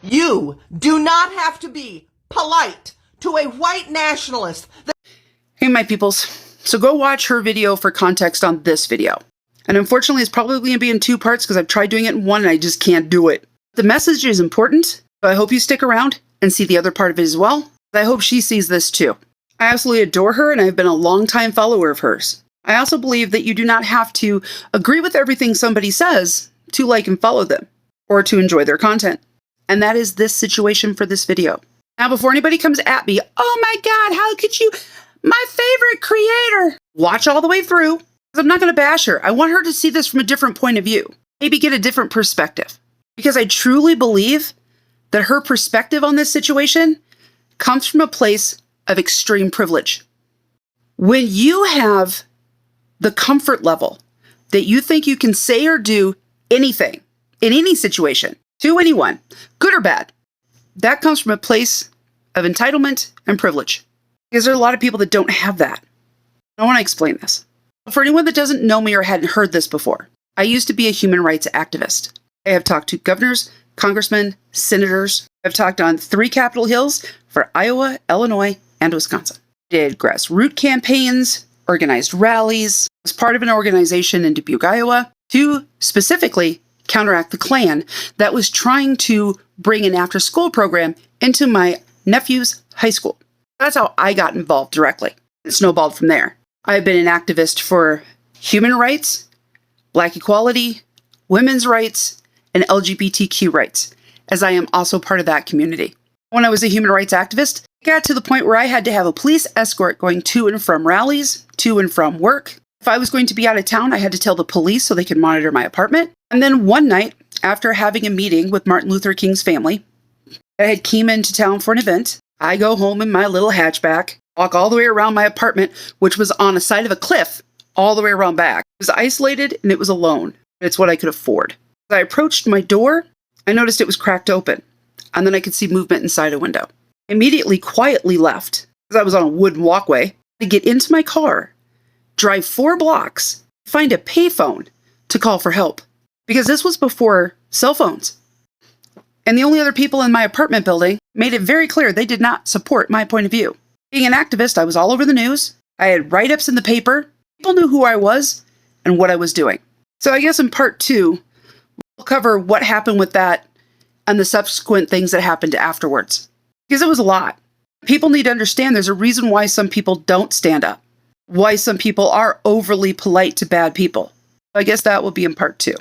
You do not have to be polite to a white nationalist. Hey, my peoples. So go watch her video for context on this video. And unfortunately, it's probably going to be in two parts because I've tried doing it in one and I just can't do it. The message is important, so I hope you stick around and see the other part of it as well. I hope she sees this too. I absolutely adore her and I've been a longtime follower of hers. I also believe that you do not have to agree with everything somebody says to like and follow them or to enjoy their content. And that is this situation for this video. Now, before anybody comes at me, oh my God, how could you, my favorite creator, watch all the way through. I'm not going to bash her. I want her to see this from a different point of view, maybe get a different perspective. Because I truly believe that her perspective on this situation comes from a place of extreme privilege. When you have the comfort level that you think you can say or do anything in any situation to anyone, good or bad, that comes from a place of entitlement and privilege. Because there are a lot of people that don't have that. I want to explain this. For anyone that doesn't know me or hadn't heard this before, I used to be a human rights activist. I have talked to governors, congressmen, senators. I've talked on 3 Capitol Hills for Iowa, Illinois, and Wisconsin. Did grassroots campaigns, organized rallies, was part of an organization in Dubuque, Iowa, to specifically counteract the Klan that was trying to bring an after-school program into my nephew's high school. That's how I got involved directly. It snowballed from there. I've been an activist for human rights, Black equality, women's rights, and LGBTQ rights, as I am also part of that community. When I was a human rights activist, it got to the point where I had to have a police escort going to and from rallies, to and from work. If I was going to be out of town, I had to tell the police so they could monitor my apartment. And then one night, after having a meeting with Martin Luther King's family, I had came into town for an event. I go home in my little hatchback, walk all the way around my apartment, which was on the side of a cliff, all the way around back. It was isolated and it was alone. It's what I could afford. As I approached my door, I noticed it was cracked open, and then I could see movement inside a window. I immediately quietly left, because I was on a wooden walkway, to get into my car, drive 4 blocks, find a payphone to call for help. Because this was before cell phones. And the only other people in my apartment building made it very clear they did not support my point of view. Being an activist, I was all over the news. I had write-ups in the paper. People knew who I was and what I was doing. So I guess in part 2, we'll cover what happened with that and the subsequent things that happened afterwards. Because it was a lot. People need to understand there's a reason why some people don't stand up. Why some people are overly polite to bad people. I guess that will be in part 2.